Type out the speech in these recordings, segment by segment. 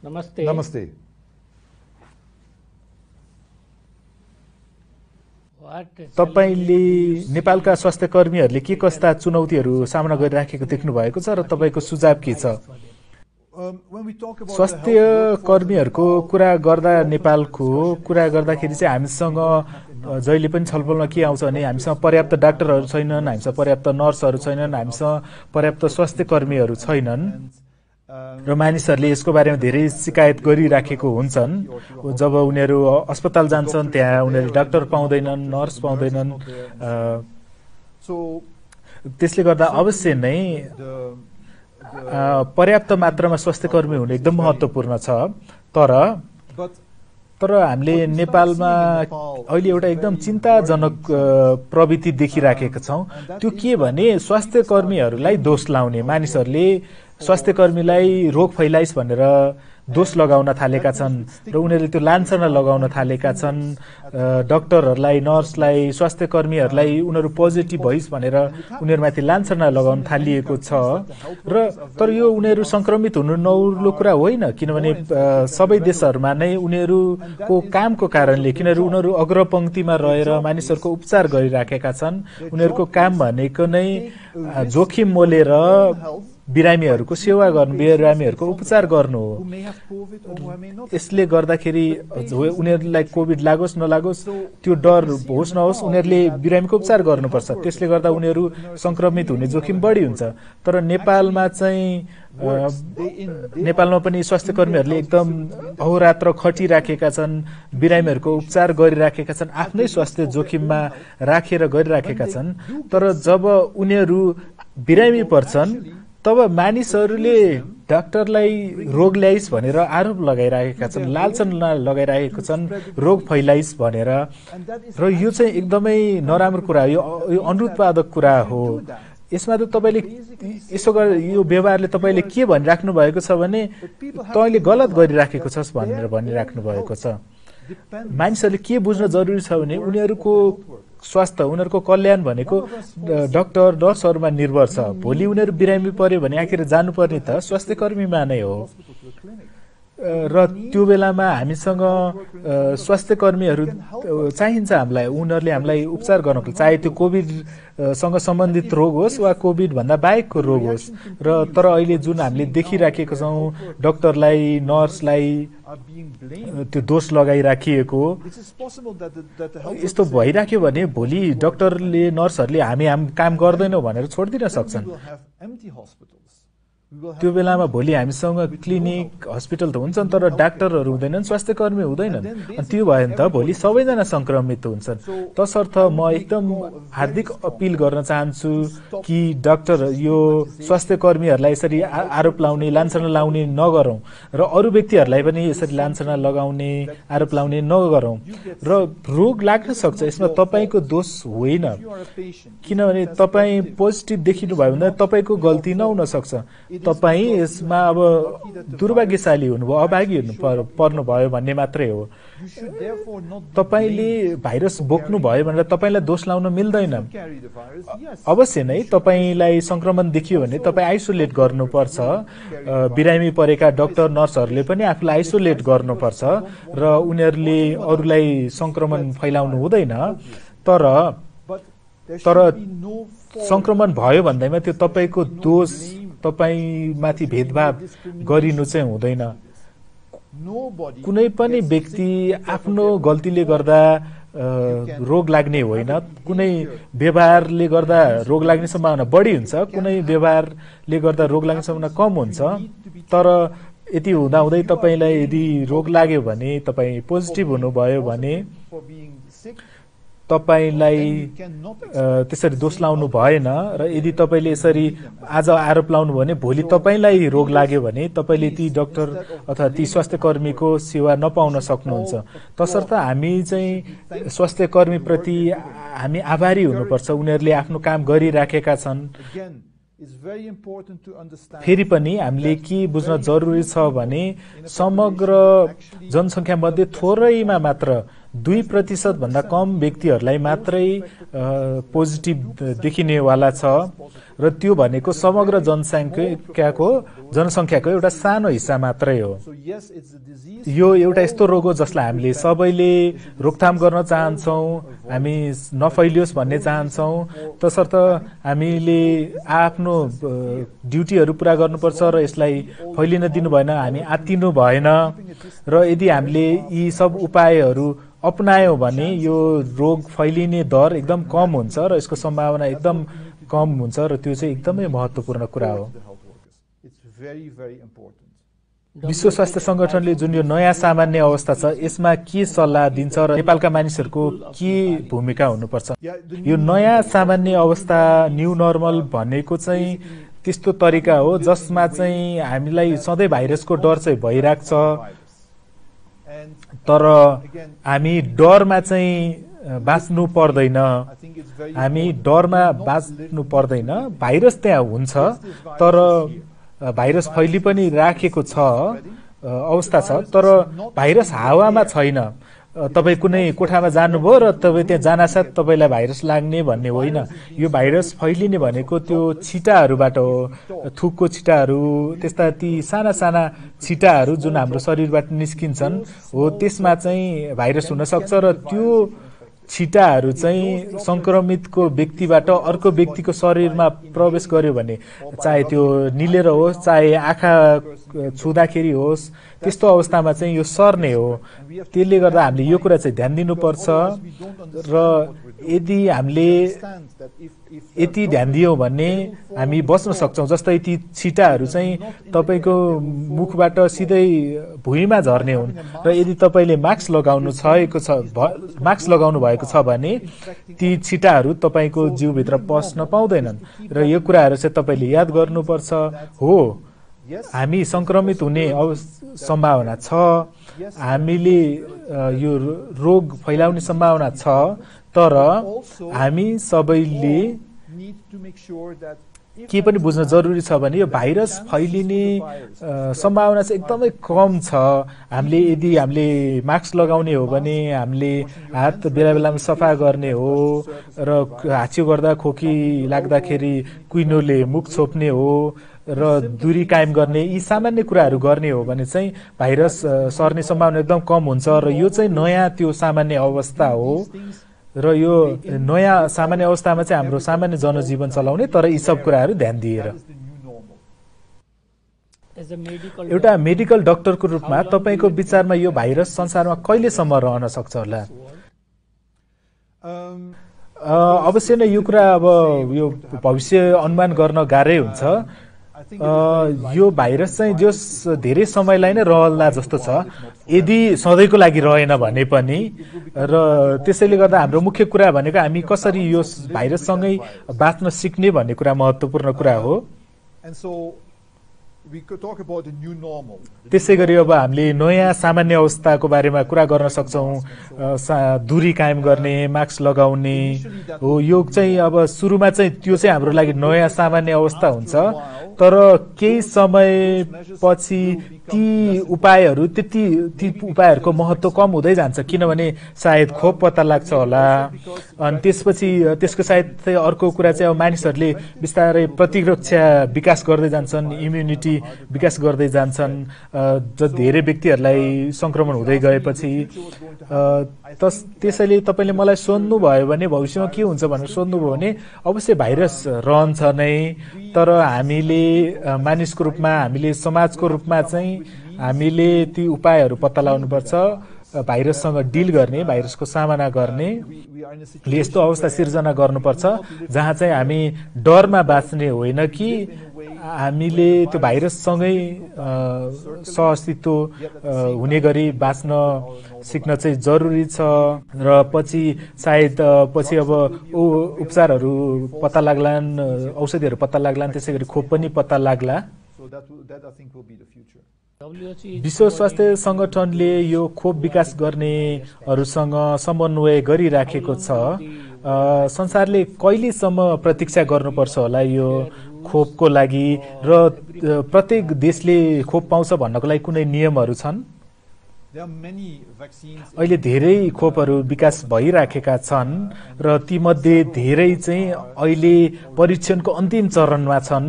नमस्ते। नमस्ते। तपाईले नेपालका स्वास्थ्य कर्मीहरूले के कस्ता चुनौतीहरू सामना गरिराखेको देख्नु भएको छ र तपाईको सुझाव के छ? स्वास्थ्य कर्मीहरूको कुरा गर्दा नेपालको कुरा गर्दाखेरि चाहिँ हामीसँग जहिले पनि छलफलमा के आउँछ भने हामीसँग पर्याप्त डाक्टरहरू छैनन्, हामीसँग पर्याप्त नर्सहरू छैनन्, हामीसँग पर्याप्त स्वास्थ्य कर्मीहरू छैनन् र मानिसहरूले यसको बारेमा धेरै शिकायत गरिराखेको हुन्छन्। जब उनीहरू अस्पताल जान्छन् त्यहाँ उनीहरूले डाक्टर पाउँदैनन्, नर्स पाउँदैनन्। त्यसले गर्दा अवश्य नै पर्याप्त मात्रामा स्वास्थ्य कर्मी हुनु एकदम महत्त्वपूर्ण छ। तर हामीले नेपालमा अहिले एउटा एकदम चिन्ताजनक प्रवृत्ति देखिराखेका छौँ। त्यो के भने स्वास्थ्य कर्मीहरूलाई दोष लाउने, मानिसहरूले स्वास्थ्य कर्मीलाई रोग फैलाइस् भनेर दोष लगाउन थालेका छन् र उनीहरूले त्यो लान्छना लगाउन थालेका छन्। डाक्टरहरूलाई, नर्सलाई, स्वास्थ्य कर्मीहरूलाई उनीहरू पोजिटिभ भइस् भनेर उनीहरूमाथि लान्छना लगाउन थालिएको छ। तर यो उनीहरू संक्रमित हुनु नौलो कुरा होइन, किनभने सबै देशहरूमा नै उनीहरूको कामको कारणले, किनभने उनीहरू अग्रपंक्तिमा रहेर मानिसहरूको उपचार गरिराखेका छन्। उनीहरूको काम भनेको नै जोखिम मोलेर बिरामीहरूको सेवा गर्नु, बिरामीहरूको उपचार गर्नु हो। यसले गर्दाखेरि उनीहरूलाई कोभिड लागोस् नलागोस् त्यो डर होस् नहोस्, उनीहरूले बिरामीको उपचार गर्नुपर्छ। त्यसले गर्दा उनीहरू संक्रमित हुने जोखिम बढी हुन्छ। तर नेपालमा पनि स्वास्थ्य कर्मीहरूले एकदम अहोरात्र खटिराखेका छन्, बिरामीहरूको उपचार गरिराखेका छन्, आफ्नै स्वास्थ्य जोखिममा राखेर गरिराखेका छन्। तर जब उनीहरू बिरामी पर्छन् तब मानिसहरूले डाक्टरलाई रोग ल्याइस् भनेर आरोप लगाइरहेका छन्, लालचना लगाइरहेका छन् रोग फैलाइस् भनेर। र यो चाहिँ एकदमै नराम्रो कुरा हो, यो अनुत्पादक कुरा हो। यसमा त तपाईले यसो यो व्यवहारले तपाईले के भनिराख्नु भएको छ भने तैँले गलत गरिराखेको छस् भनेर भनिराख्नु भएको छ। मानिसहरूले के बुझ्न जरुरी छ भने उनीहरूको स्वास्थ्य, उनीहरूको कल्याण भनेको डाक्टर नर्सहरूमा निर्भर छ। भोलि उनीहरू बिरामी पर्यो भने आखिर जानुपर्ने त स्वास्थ्य कर्मीमा नै हो। र त्यो बेलामा हामीसँग स्वास्थ्य कर्मीहरू चाहिन्छ हामीलाई, उनीहरूले हामीलाई उपचार गर्नको, चाहे त्यो कोभिडसँग सम्बन्धित रोग होस् वा कोभिड भन्दा बाहेकको रोग होस्। तर अहिले जुन हामीले देखिराखेको छौँ डाक्टरलाई, नर्सलाई त्यो दोष लगाइराखिएको, यस्तो भइराख्यो भने भोलि डाक्टरले, नर्सहरूले हामी काम गर्दैनौँ भनेर छोडिदिन सक्छन्। त्यो बेलामा भोलि हामीसँग क्लिनिक, हस्पिटल त हुन्छन् तर डाक्टरहरू हुँदैनन्, स्वास्थ्य कर्मी हुँदैनन्। अनि त्यो भयो भने त भोलि सबैजना संक्रमित हुन्छन्। तसर्थ म एकदम हार्दिक अपिल गर्न चाहन्छु कि डाक्टर, यो स्वास्थ्य कर्मीहरूलाई यसरी आरोप लाउने, लान्छना लाउने नगरौँ र अरू व्यक्तिहरूलाई पनि यसरी लान्छना लगाउने, आरोप लाउने नगरौँ। र रोग लाग्न सक्छ, यसमा तपाईको दोष होइन, किनभने तपाईँ पोजिटिभ देखिनु भयो भने तपाईको गल्ती नहुन सक्छ। तपाईँ यसमा अब दुर्भाग्यशाली हुनुभयो, अभागी पर्नु भयो भन्ने मात्रै हो। तपाईले भाइरस बोक्नु भयो भनेर तपाईलाई दोष लाउन मिल्दैन। अवश्य नै तपाईलाई संक्रमण देखियो भने तपाईँ आइसोलेट गर्नुपर्छ। बिरामी परेका डाक्टर, नर्सहरूले पनि आफूलाई आइसोलेट गर्नुपर्छ र उनीहरूले अरूलाई संक्रमण फैलाउनु हुँदैन। तर संक्रमण भयो भन्दैमा त्यो तपाईको दोष, तपाईमाथि भेदभाव गरिनु चाहिँ हुँदैन। कुनै पनि व्यक्ति आफ्नो गल्तीले गर्दा रोग लाग्ने होइन। कुनै व्यवहारले गर्दा रोग लाग्ने सम्भावना बढी हुन्छ, कुनै व्यवहारले गर्दा रोग लाग्ने सम्भावना कम हुन्छ। तर यति हुँदाहुँदै तपाईलाई यदि रोग लाग्यो भने, तपाईँ पोजिटिभ हुनुभयो भने तपाईलाई त्यसरी दोष लाउनु भएन। र यदि तपाईले यसरी आज आरोप लाउनु भने भोलि तपाईलाई रोग लाग्यो भने तपाईले ती डाक्टर अथवा ती स्वास्थ्य कर्मीको सेवा नपाउन सक्नुहुन्छ। तसर्थ हामी चाहिँ स्वास्थ्य कर्मी प्रति हामी आभारी हुनुपर्छ, उनीहरूले आफ्नो काम गरिराखेका छन्। फेरि पनि हामीले के बुझ्न जरुरी छ भने समग्र जनसङ्ख्या मध्ये थोरैमा मात्र 2% भन्दा कम व्यक्तिहरूलाई मात्रै पोजिटिभ देखिनेवाला छ र त्यो भनेको समग्र जनसङ्ख्याको एउटा सानो हिस्सा मात्रै हो। यो एउटा यस्तो रोग हो जसलाई हामीले सबैले रोकथाम गर्न चाहन्छौँ, हामी नफैलियोस् भन्ने चाहन्छौँ, तसर्थ हामीले आफ्नो ड्युटीहरू पुरा गर्नुपर्छ र यसलाई फैलिन दिनु भएन, हामी आत्तिनु भएन र यदि हामीले यी सब उपायहरू अपनायौँ भने यो रोग फैलिने दर एकदम कम हुन्छ र यसको सम्भावना एकदम कम हुन्छ र त्यो चाहिँ एकदमै महत्त्वपूर्ण कुरा हो। विश्व स्वास्थ्य संगठनले जुन यो नयाँ सामान्य अवस्था छ यसमा के सल्लाह दिन्छ र नेपालका मानिसहरूको के भूमिका हुनुपर्छ? यो नयाँ सामान्य अवस्था न्यू नर्मल भनेको चाहिँ त्यस्तो तरिका हो जसमा चाहिँ हामीलाई सधैँ भाइरसको डर चाहिँ भइरहेको छ, तर हामी डरमा चाहिँ बाँच्नु पर्दैन, हामी डरमा बाँच्नु पर्दैन। भाइरस त्यहाँ हुन्छ तर भाइरस फैली पनि राखेको छ अवस्था छ, तर भाइरस हावामा छैन। तपाईँ कुनै कोठामा जानुभयो र तपाईँ त्यहाँ जानासाथ तपाईँलाई भाइरस लाग्ने भन्ने होइन। यो भाइरस फैलिने भनेको त्यो छिटाहरूबाट हो, थुकको छिटाहरू, त्यस्ता ती साना साना छिटाहरू जुन हाम्रो शरीरबाट निस्किन्छन् हो, त्यसमा चाहिँ भाइरस हुनसक्छ र त्यो छिटाहरू चाहिँ संक्रमितको व्यक्तिबाट अर्को व्यक्तिको शरीरमा प्रवेश गर्यो भने चाहे त्यो निलेर होस् चाहे आँखा छुँदाखेरि होस् त्यस्तो अवस्थामा चाहिँ यो सर्ने हो। त्यसले गर्दा हामीले यो कुरा चाहिँ ध्यान दिनुपर्छ र यदि हामीले यति ध्यान दियौँ भने हामी बच्न सक्छौँ। जस्तै ती छिटाहरू चाहिँ तपाईँको मुखबाट सिधै भुइँमा झर्ने हुन् र यदि तपाईँले मास्क लगाउनु भएको छ भने ती छिटाहरू तपाईँको जिउभित्र पस्न पाउँदैनन् र यो कुराहरू चाहिँ तपाईँले याद गर्नुपर्छ। हो, हामी संक्रमित हुने सम्भावना छ, हामीले यो रोग फैलाउने सम्भावना छ, तर हामी सबैले के पनि बुझ्न जरुरी छ भने यो भाइरस फैलिने सम्भावना चाहिँ एकदमै कम छ। हामीले मास्क लगाउने हो भने हामीले हात बेला बेलामा सफा गर्ने हो र हाच्छिउ गर्दा खोकी लाग्दाखेरि कुइनोले मुख छोप्ने हो र दूरी कायम गर्ने, यी सामान्य कुराहरू गर्ने हो भने चाहिँ भाइरस सर्ने सम्भावना एकदम कम हुन्छ र यो चाहिँ नयाँ त्यो सामान्य अवस्था हो र यो नयाँ सामान्य अवस्थामा चाहिँ हाम्रो सामान्य जनजीवन चलाउने, तर यी सब कुराहरू ध्यान दिएर। एउटा मेडिकल डाक्टरको रूपमा तपाईँको विचारमा यो भाइरस संसारमा कहिलेसम्म रहन सक्छ होला? अवश्य नै यो कुरा अब यो भविष्य अनुमान गर्न गाह्रै हुन्छ। यो भाइरस चाहिँ जस धेरै समयलाई नै रहला जस्तो छ, यदि सधैँको लागि रहेन भने पनि। र त्यसैले गर्दा हाम्रो मुख्य कुरा भनेको हामी कसरी यो भाइरससँगै बाँच्न सिक्ने भन्ने कुरा महत्त्वपूर्ण कुरा हो। त्यसै गरी अब हामीले नयाँ सामान्य अवस्थाको बारेमा कुरा गर्न सक्छौँ। दूरी कायम गर्ने, मास्क लगाउने हो, यो चाहिँ अब सुरुमा चाहिँ त्यो चाहिँ हाम्रो लागि नयाँ सामान्य अवस्था हुन्छ, तर केही समयपछि ती उपायहरूको महत्त्व कम हुँदै जान्छ, किनभने सायद खोप पत्ता लाग्छ होला। अनि त्यसपछि त्यसको सायद अर्को कुरा चाहिँ अब मानिसहरूले बिस्तारै प्रतिरक्षा विकास गर्दै जान्छन्, इम्युनिटी विकास गर्दै जान्छन्। धेरै व्यक्तिहरूलाई संक्रमण हुँदै गएपछि त्यसैले तपाईँले मलाई सोध्नुभयो भने भविष्यमा के हुन्छ भनेर सोध्नुभयो भने अवश्य भाइरस रहन्छ नै, तर हामीले मानिसको रूपमा, हामीले समाजको रूपमा चाहिँ हामीले ती उपायहरू पत्ता लगाउनुपर्छ भाइरससँग डिल गर्ने, भाइरसको सामना गर्ने। यस्तो अवस्था सिर्जना गर्नुपर्छ जहाँ चाहिँ हामी डरमा बाँच्ने होइन कि हामीले त्यो भाइरससँगै सहअस्तित्व हुने गरी बाँच्न सिक्न चाहिँ जरुरी छ। र पछि सायद अब उपचारहरू पत्ता लाग्लान्, औषधिहरू पत्ता लाग्लान्, त्यसै गरी खोप पनि पत्ता लाग्ला। विश्व स्वास्थ्य संगठनले यो खोप विकास गर्नेहरूसँग समन्वय गरिराखेको छ। संसारले कहिलेसम्म प्रतीक्षा गर्नुपर्छ होला यो खोपको लागि, र प्रत्येक देशले खोप पाउँछ भन्नको लागि कुनै नियमहरू छन्? अहिले धेरै खोपहरू विकास भइराखेका छन् र तीमध्ये धेरै चाहिँ अहिले परीक्षणको अन्तिम चरणमा छन्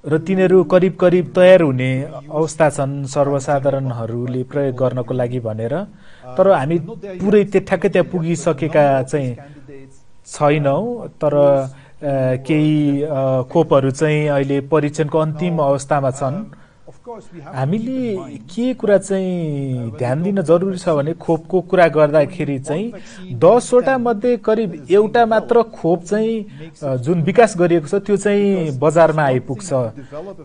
र तिनीहरू करिब करिब तयार हुने अवस्था छन् सर्वसाधारणहरूले प्रयोग गर्नको लागि भनेर। तर हामी पुरै ठ्याक्कै त्यहाँ पुगिसकेका चाहिँ छैनौँ, तर केही खोपहरू चाहिँ अहिले परीक्षणको अन्तिम अवस्थामा छन्। हामीले के कुरा चाहिँ ध्यान दिन जरुरी छ भने खोपको कुरा गर्दाखेरि चाहिँ 10 वटा मध्ये करिब एउटा मात्र खोप चाहिँ जुन विकास गरिएको छ त्यो चाहिँ बजारमा आइपुग्छ।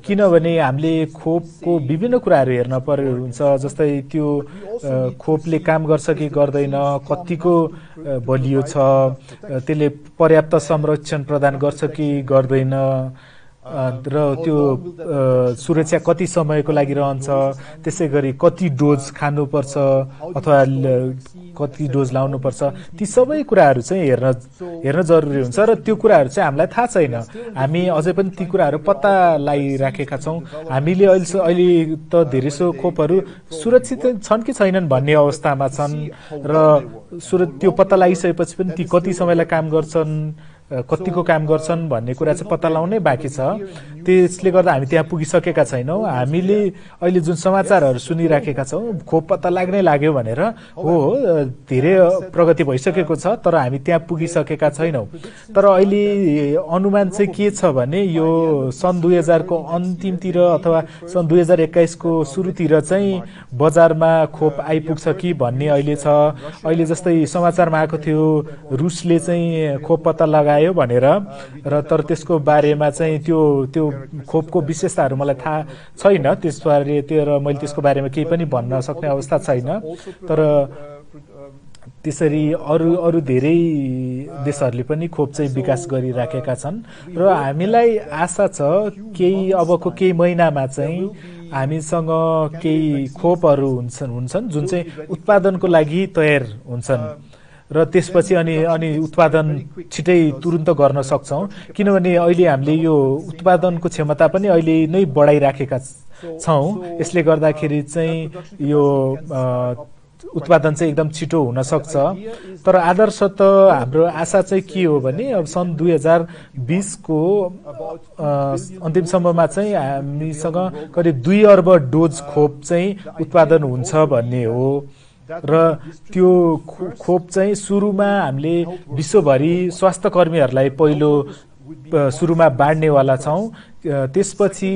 किनभने हामीले खोपको विभिन्न कुराहरू हेर्न पर्यो हुन्छ, जस्तै त्यो खोपले काम गर्छ कि गर्दैन, कतिको बलियो छ, त्यसले पर्याप्त संरक्षण प्रदान गर्छ कि गर्दैन, र त्यो सुरक्षा कति समयको लागि रहन्छ, त्यसै गरी कति डोज खानुपर्छ अथवा कति डोज लाउनुपर्छ, ती सबै कुराहरू चाहिँ हेर्न जरुरी हुन्छ र त्यो कुराहरू चाहिँ हामीलाई थाहा छैन। हामी अझै पनि ती कुराहरू पत्ता लगाइराखेका छौँ। हामीले अहिले त धेरैसो खोपहरू सुरक्षित छन् कि छैनन् भन्ने अवस्थामा छन् र त्यो पत्ता लगाइसकेपछि पनि ती कति समयलाई काम गर्छन्, कतिको काम गर्छन् भन्ने कुरा चाहिँ पत्ता लगाउनै बाँकी छ। त्यसले गर्दा हामी त्यहाँ पुगिसकेका छैनौँ। हामीले अहिले जुन समाचारहरू सुनिराखेका छौँ खोप पत्ता लाग्नै लाग्यो भनेर, हो धेरै प्रगति भइसकेको छ, तर हामी त्यहाँ पुगिसकेका छैनौँ। तर अहिले अनुमान चाहिँ के छ भने यो सन् 2000 को अन्तिमतिर अथवा सन् 2021 को सुरुतिर चाहिँ बजारमा खोप आइपुग्छ कि भन्ने अहिले छ। अहिले जस्तै समाचारमा आएको थियो रुसले चाहिँ खोप पत्ता लगायो भनेर, र तर त्यसको बारेमा चाहिँ त्यो खोपको विशेषताहरू मलाई थाहा छैन, त्यसबारे र मैले त्यसको बारेमा केही पनि भन्न सक्ने अवस्था छैन। तर त्यसरी अरू धेरै देशहरूले पनि खोप चाहिँ विकास गरिराखेका छन् र हामीलाई आशा छ अबको केही महिनामा चाहिँ हामीसँग केही खोपहरू हुन्छन् जुन चाहिँ उत्पादनको लागि तयार हुन्छन् र त्यसपछि अनि उत्पादन छिटै तुरुन्त गर्न सक्छौँ। किनभने अहिले हामीले यो उत्पादनको क्षमता पनि अहिले नै बढाइराखेका छौँ। यसले गर्दाखेरि चाहिँ यो उत्पादन चाहिँ एकदम छिटो हुन सक्छ। तर आदर्श त हाम्रो आशा चाहिँ के हो भने अब सन् 2020 को अन्तिमसम्ममा चाहिँ हामीसँग करिब 2 अर्ब डोज खोप चाहिँ उत्पादन हुन्छ भन्ने हो र त्यो खोप चाहिँ सुरुमा हामीले विश्वभरि स्वास्थ्य कर्मीहरूलाई पहिलो सुरुमा बाँड्नेवाला छौँ। त्यसपछि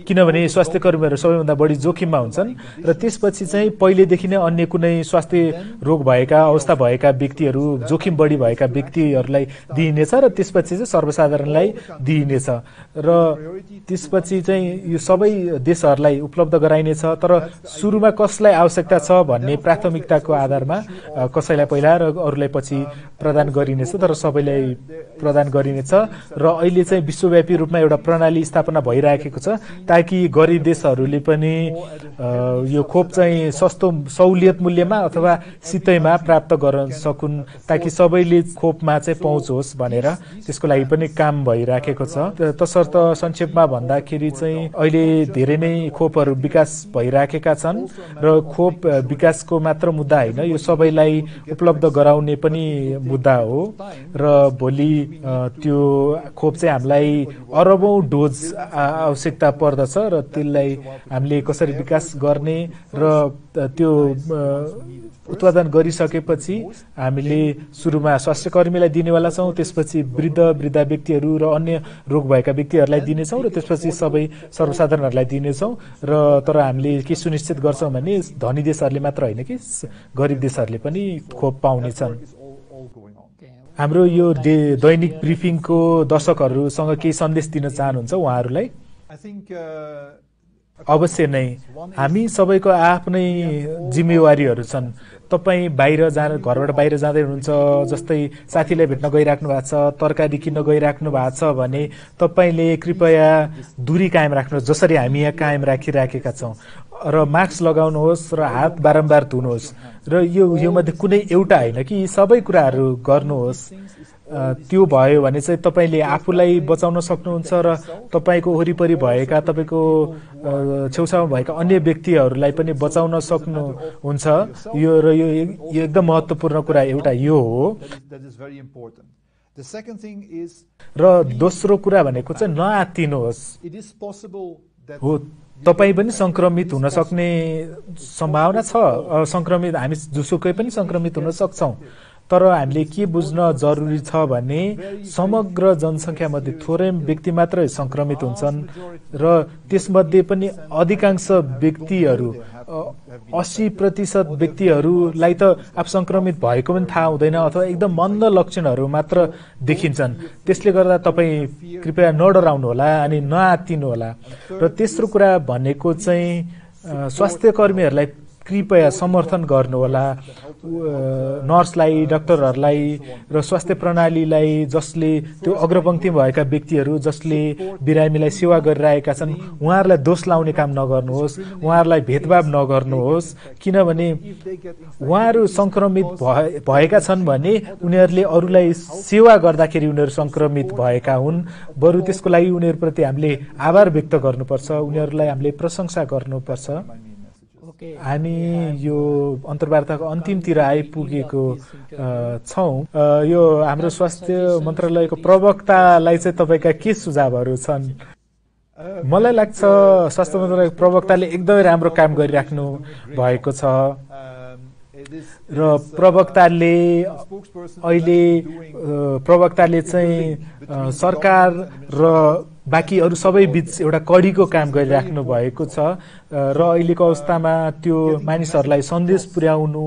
किनभने स्वास्थ्य कर्मीहरू सबैभन्दा बढी जोखिममा हुन्छन् र त्यसपछि चाहिँ पहिलेदेखि नै अन्य कुनै स्वास्थ्य रोग भएका अवस्था भएका व्यक्तिहरू, जोखिम बढी भएका व्यक्तिहरूलाई दिइनेछ र त्यसपछि चाहिँ सर्वसाधारणलाई दिइनेछ र त्यसपछि चाहिँ यो सबै देशहरूलाई उपलब्ध गराइनेछ। तर सुरुमा कसलाई आवश्यकता छ भन्ने प्राथमिकताको आधारमा कसैलाई पहिला र अरूलाई पछि प्रदान गरिनेछ, तर सबैलाई प्रदान गरिनेछ। र अहिले चाहिँ विश्वव्यापी रूपमा एउटा प्रणाली स्थापना भइराखेको छ ताकि गरिब देशहरूले पनि यो खोप चाहिँ सस्तो सहुलियत मूल्यमा अथवा सित्तैमा प्राप्त गर्न सकुन्, ताकि सबैले खोपमा चाहिँ पहुँच होस् भनेर त्यसको लागि पनि काम भइराखेको छ। तसर्थ संक्षेपमा भन्दाखेरि चाहिँ अहिले धेरै नै खोपहरू विकास भइराखेका छन् र खोप विकासको मात्र मुद्दा होइन, यो सबैलाई उपलब्ध गराउने पनि मुद्दा हो र भोलि त्यो खोप चाहिँ हामीलाई अरबौं डोज आवश्यकता पर्दछ र त्यसलाई हामीले कसरी विकास गर्ने र त्यो उत्पादन गरिसकेपछि हामीले सुरुमा स्वास्थ्य कर्मीलाई दिनेवाला छौँ, त्यसपछि वृद्ध व्यक्तिहरू र अन्य रोग भएका व्यक्तिहरूलाई दिनेछौँ र त्यसपछि सबै सर्वसाधारणहरूलाई दिनेछौँ। र तर हामीले के सुनिश्चित गर्छौँ भने धनी देशहरूले मात्र होइन कि गरिब देशहरूले पनि खोप पाउनेछन्। हाम्रो यो दैनिक ब्रिफिङको दर्शकहरूसँग केही सन्देश दिन चाहनुहुन्छ उहाँहरूलाई? अवश्य नै हामी सबैको आफ्नै जिम्मेवारीहरू छन्। तपाईँ घरबाट बाहिर जाँदै हुनुहुन्छ, जस्तै साथीलाई भेट्न गइराख्नु भएको छ, तरकारी किन्न गइराख्नु भएको छ भने तपाईँले कृपया दूरी कायम राख्नुहोस्, जसरी हामी यहाँ कायम राखिराखेका छौँ, र मास्क लगाउनुहोस् र हात बारम्बार धुनुहोस्। र यो मध्ये कुनै एउटा होइन कि सबै कुराहरू गर्नुहोस्। त्यो भयो भने चाहिँ तपाईले आफूलाई बचाउन सक्नुहुन्छ र तपाईको वरिपरि भएका तपाईको छेउछाउमा भएका अन्य व्यक्तिहरूलाई पनि बचाउन सक्नुहुन्छ। यो र यो एकदम महत्त्वपूर्ण कुरा एउटा यो हो। र दोस्रो कुरा भनेको चाहिँ नआत्तिनुहोस्। हो, तपाई पनि संक्रमित हुन सक्ने सम्भावना छ। संक्रमित हामी जुसुकै पनि संक्रमित हुन सक्छौं। तर हामीले के बुझ्न जरुरी छ भने समग्र जनसंख्या मध्ये थोरै व्यक्ति मात्र संक्रमित हुन्छन् र त्यसमध्ये पनि अधिकांश व्यक्तिहरू 80% व्यक्तिहरूलाई त आफू संक्रमित भएको पनि थाहा हुँदैन अथवा एकदम मन्द लक्षणहरू मात्र देखिन्छन्। त्यसले गर्दा तपाई कृपया नडराउनु होला अनि नआत्तिनु होला। र तेस्रो कुरा भनेको चाहिँ स्वास्थ्य कर्मीहरूलाई कृपया समर्थन गर्नुहोला। नर्सलाई, डाक्टरहरूलाई र स्वास्थ्य प्रणालीलाई जसले त्यो अग्रपंक्तिमा भएका व्यक्तिहरू जसले बिरामीलाई सेवा गरिरहेका छन् उहाँहरूलाई दोष लाउने काम नगर्नुहोस्, उहाँहरूलाई भेदभाव नगर्नुहोस्। किनभने उहाँहरू संक्रमित भएका छन् भने उनीहरूले अरूलाई सेवा गर्दाखेरि उनीहरू संक्रमित भएका हुन्। बरु त्यसको लागि उनीहरूप्रति हामीले आभार व्यक्त गर्नुपर्छ, उनीहरूलाई हामीले प्रशंसा गर्नुपर्छ। हामी यो अन्तर्वार्ताको अन्तिमतिर आइपुगेको छौं। यो हाम्रो स्वास्थ्य मन्त्रालयको प्रवक्तालाई चाहिँ तपाईका के सुझावहरू छन्? मलाई लाग्छ स्वास्थ्य मन्त्रालयको प्रवक्ताले एकदमै राम्रो काम गरिराख्नु भएको छ र प्रवक्ताले चाहिँ सरकार र बाँकी अरू सबै बीच एउटा कડીको काम गरिराख्नु भएको छ र अहिलेको अवस्थामा त्यो मानिसहरूलाई सन्देश पुर्याउनु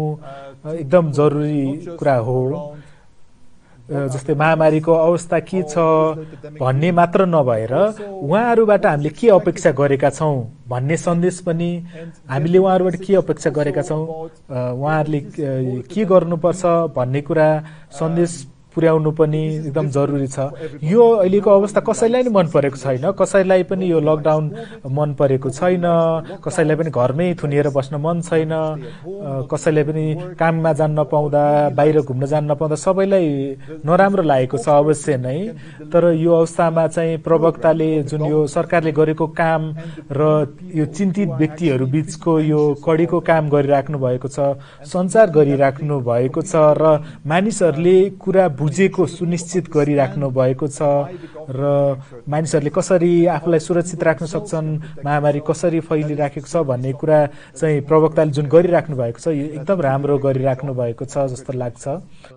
एकदम जरुरी कुरा हो। जस्तै महामारीको अवस्था के छ भन्ने मात्र नभएर उहाँहरूबाट हामीले के अपेक्षा गरेका छौं भन्ने सन्देश पनि हामीले उहाँहरूबाट के अपेक्षा गरेका छौं, उहाँहरूले के गर्नुपर्छ भन्ने कुरा सन्देश पुर्याउनु पनि एकदम जरुरी छ। यो अहिलेको अवस्था कसैलाई नि मन परेको छैन, कसैलाई पनि यो लकडाउन मन परेको छैन, कसैलाई पनि घरमै थुनिएर बस्न मन छैन, कसैलाई पनि काममा जान नपाउँदा, बाहिर घुम्न जान नपाउँदा सबैलाई नराम्रो लागेको छ अवश्य नै। तर यो अवस्थामा चाहिँ प्रवक्ताले जुन यो सरकारले गरेको काम र यो चिन्तित व्यक्तिहरू बीचको यो कડીको काम गरिराख्नु भएको छ, सञ्चार गरिराख्नु भएको छ र मानिसहरूले कुरा बुझेको सुनिश्चित गरिराख्नु भएको छ र मानिसहरूले कसरी आफूलाई सुरक्षित राख्न सक्छन्, महामारी कसरी फैलिराखेको छ भन्ने कुरा चाहिँ प्रवक्ताले जुन गरिराख्नु भएको छ यो एकदम राम्रो गरिराख्नु भएको छ जस्तो लाग्छ।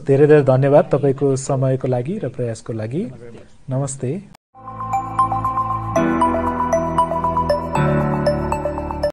धेरै धेरै धन्यवाद तपाईको समयको लागि र प्रयासको लागि। नमस्ते।